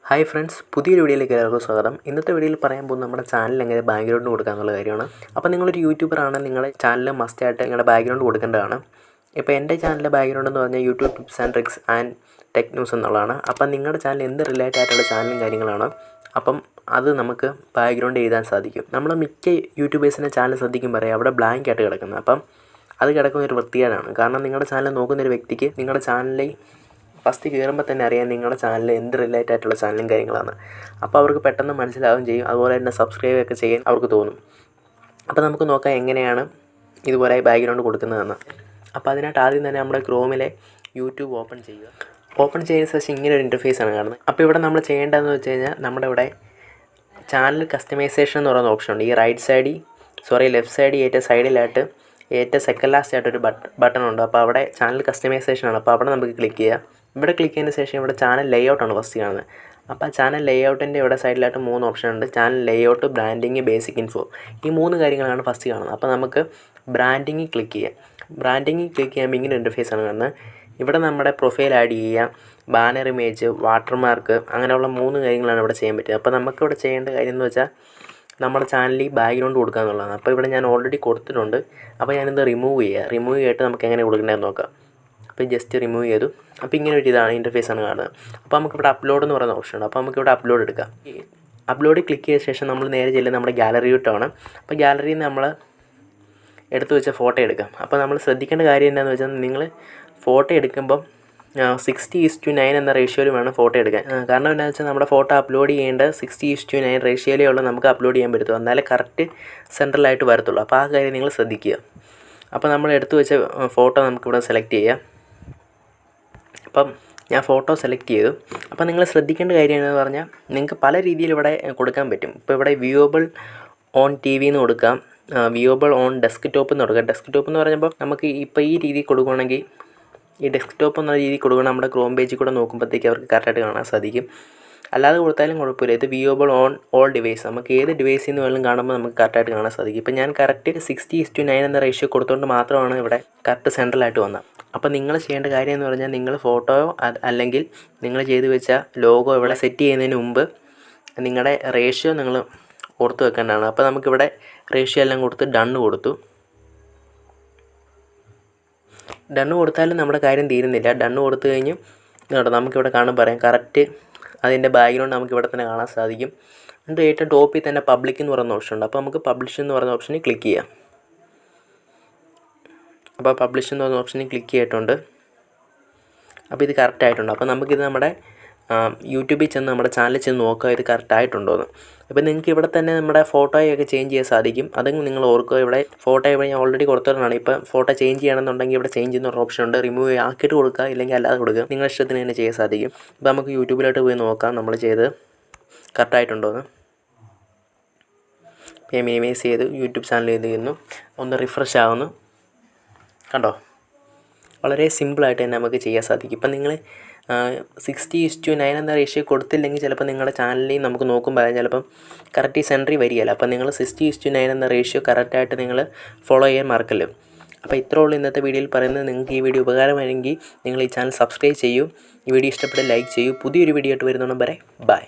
Hi friends, പുതിയൊരു വീഡിയോയിലേക്ക് എല്ലാവർക്കും സ്വാഗതം. ഇന്നത്തെ വീഡിയോയിൽ പറയാൻ പോകുന്നത് നമ്മുടെ ചാനൽ എങ്ങനെ ബാക്ക്ഗ്രൗണ്ട് കൊടുക്കുക എന്നുള്ള കാര്യമാണ്. അപ്പോൾ നിങ്ങളൊരു യൂട്യൂബറാണ്, നിങ്ങളുടെ ചാനൽ മസ്റ്റായിട്ട് നിങ്ങളുടെ ബാക്ക്ഗ്രൗണ്ട് കൊടുക്കേണ്ടതാണ്. ഇപ്പോൾ എൻ്റെ ചാനലിൻ്റെ ബാക്ക്ഗ്രൗണ്ട് എന്ന് പറഞ്ഞാൽ YouTube tips and tricks and tech news എന്നുള്ളതാണ്. അപ്പം നിങ്ങളുടെ ചാനൽ എന്ത് റിലേറ്റഡ് ആയിട്ടുള്ള ചാനലും കാര്യങ്ങളാണ്, അപ്പം അത് നമുക്ക് ബാക്ക്ഗ്രൗണ്ട് എഴുതാൻ സാധിക്കും. നമ്മൾ മിക്ക യൂട്യൂബേഴ്സിൻ്റെ ചാനൽ ശ്രദ്ധിക്കും പറയാം അവിടെ ബ്ലാങ്ക് ആയിട്ട് കിടക്കുന്നത്. അപ്പം അത് കിടക്കുന്ന ഒരു വൃത്തികേടാണ്. കാരണം നിങ്ങളുടെ ചാനൽ നോക്കുന്നൊരു വ്യക്തിക്ക് നിങ്ങളുടെ ചാനലിൽ ഫസ്റ്റ് കയറുമ്പോൾ തന്നെ അറിയാം നിങ്ങളുടെ ചാനൽ എന്ത് റിലേറ്റഡ് ആയിട്ടുള്ള ചാനലും കാര്യങ്ങളാണ്. അപ്പോൾ അവർക്ക് പെട്ടെന്ന് മനസ്സിലാവുകയും ചെയ്യും. അതുപോലെ തന്നെ സബ്സ്ക്രൈബ് ഒക്കെ ചെയ്യാൻ അവർക്ക് തോന്നും. അപ്പോൾ നമുക്ക് നോക്കാം എങ്ങനെയാണ് ഇതുപോലെ ബാക്ക്ഗ്രൗണ്ട് കൊടുക്കുന്നതെന്ന്. അപ്പോൾ അതിനായിട്ട് ആദ്യം തന്നെ നമ്മുടെ ക്രോമിലെ യൂട്യൂബ് ഓപ്പൺ ചെയ്യുക. ഓപ്പൺ ചെയ്ത ശേഷം ഇങ്ങനെ ഒരു ഇൻ്റർഫേസാണ് കാണുന്നത്. അപ്പോൾ ഇവിടെ നമ്മൾ ചെയ്യേണ്ടതെന്ന് വെച്ച് കഴിഞ്ഞാൽ നമ്മുടെ ഇവിടെ ചാനൽ കസ്റ്റമൈസേഷൻ എന്ന് പറയുന്ന ഓപ്ഷൻ ഉണ്ട്. ഈ ലെഫ്റ്റ് സൈഡ് ഏറ്റവും സൈഡിലായിട്ട് ഏറ്റവും സെക്കൻഡ് ലാസ്റ്റ് ആയിട്ടൊരു ബട്ടൺ ഉണ്ട്. അപ്പോൾ അവിടെ ചാനൽ കസ്റ്റമൈസേഷൻ ആണ്. അപ്പോൾ അവിടെ നമുക്ക് ക്ലിക്ക് ചെയ്യാം. ഇവിടെ ക്ലിക്ക് ചെയ്തതിന് ശേഷം ഇവിടെ ചാനൽ ലേഔട്ടാണ് ഫസ്റ്റ് കാണുന്നത്. അപ്പോൾ ചാനൽ ലേഔട്ടിൻ്റെ ഇവിടെ സൈഡിലായിട്ട് 3 ഓപ്ഷൻ ഉണ്ട്. Channel layout, branding, basic info. ഈ 3 കാര്യങ്ങളാണ് ഫസ്റ്റ് കാണുന്നത്. അപ്പോൾ നമുക്ക് ബ്രാൻഡിങ് ക്ലിക്ക് ചെയ്യാം. ബ്രാൻഡിങ് ക്ലിക്ക് ചെയ്യുമ്പോൾ ഇങ്ങനെ ഇൻ്റർഫേസാണ് കാണുന്നത്. ഇവിടെ നമ്മുടെ പ്രൊഫൈൽ ആഡ് ചെയ്യുക, ബാനർ ഇമേജ്, വാട്ടർമാർക്ക്, അങ്ങനെയുള്ള 3 കാര്യങ്ങളാണ് ഇവിടെ ചെയ്യാൻ പറ്റുക. അപ്പോൾ നമുക്കിവിടെ ചെയ്യേണ്ട കാര്യം എന്ന് വെച്ചാൽ നമ്മുടെ ചാനലിൽ ബാക്ക്ഗ്രൗണ്ട് കൊടുക്കുക എന്നുള്ളതാണ്. അപ്പോൾ ഇവിടെ ഞാൻ ഓൾറെഡി കൊടുത്തിട്ടുണ്ട്. അപ്പോൾ ഞാനിത് റിമൂവ് ചെയ്തിട്ട് നമുക്ക് എങ്ങനെ കൊടുക്കേണ്ടതെന്ന് നോക്കാം. അപ്പോൾ ജസ്റ്റ് റിമൂവ് ചെയ്തു. അപ്പോൾ ഇങ്ങനെ ഒരു ഇതാണ് ഇൻ്റർഫേസാണ് കാണുന്നത്. അപ്പോൾ നമുക്കിവിടെ അപ്ലോഡ് എന്ന് പറയുന്ന ഓപ്ഷൻ ഉണ്ട്. അപ്പോൾ നമുക്കിവിടെ അപ്ലോഡ് എടുക്കാം. അപ്ലോഡ് ക്ലിക്ക് ചെയ്ത ശേഷം നമ്മൾ നേരെ ചെല്ലുന്നത് നമ്മുടെ ഗാലറിയിട്ടാണ്. അപ്പോൾ ഗാലറിയിൽ നിന്ന് നമ്മൾ എടുത്തു വെച്ച ഫോട്ടോ എടുക്കാം. അപ്പോൾ നമ്മൾ ശ്രദ്ധിക്കേണ്ട കാര്യം എന്താണെന്ന് വെച്ചാൽ നിങ്ങൾ ഫോട്ടോ എടുക്കുമ്പം 60:9 എന്ന റേഷ്യോയിൽ വേണം ഫോട്ടോ എടുക്കാൻ. കാരണം എന്താണെന്ന് വെച്ചാൽ നമ്മുടെ ഫോട്ടോ അപ്ലോഡ് ചെയ്യേണ്ട 60:9 റേഷ്യോയിലേ ഉള്ളൂ നമുക്ക് അപ്ലോഡ് ചെയ്യാൻ പറ്റത്തുള്ളൂ. എന്നാലേ കറക്റ്റ് സെൻട്രലായിട്ട് വരത്തുള്ളൂ. അപ്പോൾ ആ കാര്യം നിങ്ങൾ ശ്രദ്ധിക്കുക. അപ്പോൾ നമ്മൾ എടുത്തു വെച്ച ഫോട്ടോ നമുക്കിവിടെ സെലക്ട് ചെയ്യാം. അപ്പം ഞാൻ ഫോട്ടോ സെലക്ട് ചെയ്തു. അപ്പോൾ നിങ്ങൾ ശ്രദ്ധിക്കേണ്ട കാര്യം എന്ന് പറഞ്ഞാൽ നിങ്ങൾക്ക് പല രീതിയിൽ ഇവിടെ കൊടുക്കാൻ പറ്റും. ഇപ്പോൾ ഇവിടെ വ്യൂവബിൾ ഓൺ TV എന്ന് കൊടുക്കാം, വ്യൂവബിൾ ഓൺ ഡെസ്ക്ടോപ്പ് എന്ന് കൊടുക്കാം. ഡെസ്ക്ടോപ്പ് എന്ന് പറയുമ്പോൾ നമുക്ക് ഇപ്പോൾ ഈ രീതിയിൽ കൊടുക്കുകയാണെങ്കിൽ ഈ ഡെസ്ക്ടോപ്പ് എന്ന രീതിയിൽ കൊടുക്കണം. നമ്മുടെ ക്രോം പേജിൽ കൂടെ നോക്കുമ്പോഴത്തേക്ക് അവർക്ക് കറക്റ്റായിട്ട് കാണാൻ സാധിക്കും. അല്ലാതെ കൊടുത്താലും കുഴപ്പമില്ല. ഇത് വ്യൂവബിൾ ഓൺ ഓൾ ഡിവൈസ്, നമുക്ക് ഏത് ഡിവൈസിൽ നിന്ന് വേണമെങ്കിലും കാണുമ്പോൾ നമുക്ക് കറക്റ്റായിട്ട് കാണാൻ സാധിക്കും. ഇപ്പോൾ ഞാൻ കറക്റ്റ് 60:9 എന്ന റേഷ്യോ കൊടുത്തുകൊണ്ട് മാത്രമാണ് ഇവിടെ കറക്റ്റ് സെൻട്രലായിട്ട് വന്നത്. അപ്പോൾ നിങ്ങൾ ചെയ്യേണ്ട കാര്യം എന്ന് പറഞ്ഞാൽ നിങ്ങൾ ഫോട്ടോയോ അല്ലെങ്കിൽ നിങ്ങൾ ചെയ്ത് വെച്ച ലോഗോ ഇവിടെ സെറ്റ് ചെയ്യുന്നതിന് മുമ്പ് നിങ്ങളുടെ റേഷ്യോ നിങ്ങൾ ഓർത്ത് വെക്കേണ്ടതാണ്. അപ്പോൾ നമുക്കിവിടെ റേഷ്യോ എല്ലാം കൊടുത്ത് ഡണ്ണ് കൊടുത്തു. ഡണ്ണ് കൊടുത്താലും നമ്മുടെ കാര്യം തീരുന്നില്ല. ഡണ്ണ് കൊടുത്തു കഴിഞ്ഞ് കേട്ടോ നമുക്കിവിടെ കാണാൻ പറയാം കറക്റ്റ് അതിൻ്റെ ബാക്ക്ഗ്രൗണ്ട് നമുക്ക് ഇവിടെ തന്നെ കാണാൻ സാധിക്കും. എന്നിട്ട് ഏറ്റവും ടോപ്പിൽ തന്നെ പബ്ലിക് എന്ന് പറയുന്ന ഓപ്ഷൻ ഉണ്ട്. അപ്പോൾ നമുക്ക് പബ്ലിഷ് എന്ന് പറയുന്ന ഓപ്ഷനിൽ ക്ലിക്ക് ചെയ്യാം. അപ്പോൾ പബ്ലിഷ് എന്ന് പറയുന്ന ഓപ്ഷനിൽ ക്ലിക്ക് ചെയ്തിട്ടുണ്ട്. അപ്പോൾ ഇത് കറക്റ്റ് ആയിട്ടുണ്ട്. അപ്പോൾ നമുക്കിത് നമ്മുടെ യൂട്യൂബിൽ ചെന്ന് നമ്മുടെ ചാനലിൽ ചെന്ന് നോക്കുക ഇത് കറക്റ്റ് ആയിട്ടുണ്ടോ എന്ന്. അപ്പോൾ നിങ്ങൾക്ക് ഇവിടെ തന്നെ നമ്മുടെ ഫോട്ടോയൊക്കെ ചേഞ്ച് ചെയ്യാൻ സാധിക്കും. അതും നിങ്ങൾ ഓർക്കുക. ഇവിടെ ഫോട്ടോ ഇവിടെ ഞാൻ ഓൾറെഡി കൊടുത്തതാണ്. ഇപ്പോൾ ഫോട്ടോ ചേഞ്ച് ചെയ്യണമെന്നുണ്ടെങ്കിൽ ഇവിടെ ചേഞ്ച് ചെയ്യുന്ന ഓപ്ഷൻ ഉണ്ട്. റിമൂവ് ആക്കിയിട്ട് കൊടുക്കുക, ഇല്ലെങ്കിൽ അല്ലാതെ കൊടുക്കുക. നിങ്ങളുടെ ഇഷ്ടത്തിന് തന്നെ ചെയ്യാൻ സാധിക്കും. അപ്പോൾ നമുക്ക് യൂട്യൂബിലോട്ട് പോയി നോക്കാം നമ്മൾ ചെയ്ത് കറക്റ്റ് ആയിട്ടുണ്ടോ എന്ന്. ഞാൻ മിനിമൈസ് ചെയ്ത് യൂട്യൂബ് ചാനൽ ചെയ്ത് ചെയ്യുന്നു. ഒന്ന് റിഫ്രഷ് ആവുന്നു. കണ്ടോ, വളരെ സിമ്പിളായിട്ട് തന്നെ നമുക്ക് ചെയ്യാൻ സാധിക്കും. ഇപ്പം നിങ്ങൾ 60:9 എന്ന റേഷ്യോ കൊടുത്തില്ലെങ്കിൽ ചിലപ്പോൾ നിങ്ങളുടെ ചാനലിൽ നമുക്ക് നോക്കുമ്പോൾ ചിലപ്പം കറക്റ്റ് സെൻട്രി വരികയില്ല. അപ്പോൾ നിങ്ങൾ 60:9 എന്ന റേഷ്യോ കറക്റ്റായിട്ട് നിങ്ങൾ ഫോളോ ചെയ്യാൻ മറക്കല്ലോ. അപ്പോൾ ഇത്രേ ഉള്ളൂ ഇന്നത്തെ വീഡിയോയിൽ പറയുന്നത്. നിങ്ങൾക്ക് ഈ വീഡിയോ ഉപകാരമായെങ്കിൽ നിങ്ങൾ ഈ ചാനൽ സബ്സ്ക്രൈബ് ചെയ്യൂ. ഈ വീഡിയോ ഇഷ്ടപ്പെട്ട ലൈക്ക് ചെയ്യൂ. പുതിയൊരു വീഡിയോ ആയിട്ട് വരുന്നോണം വരെ ബൈ.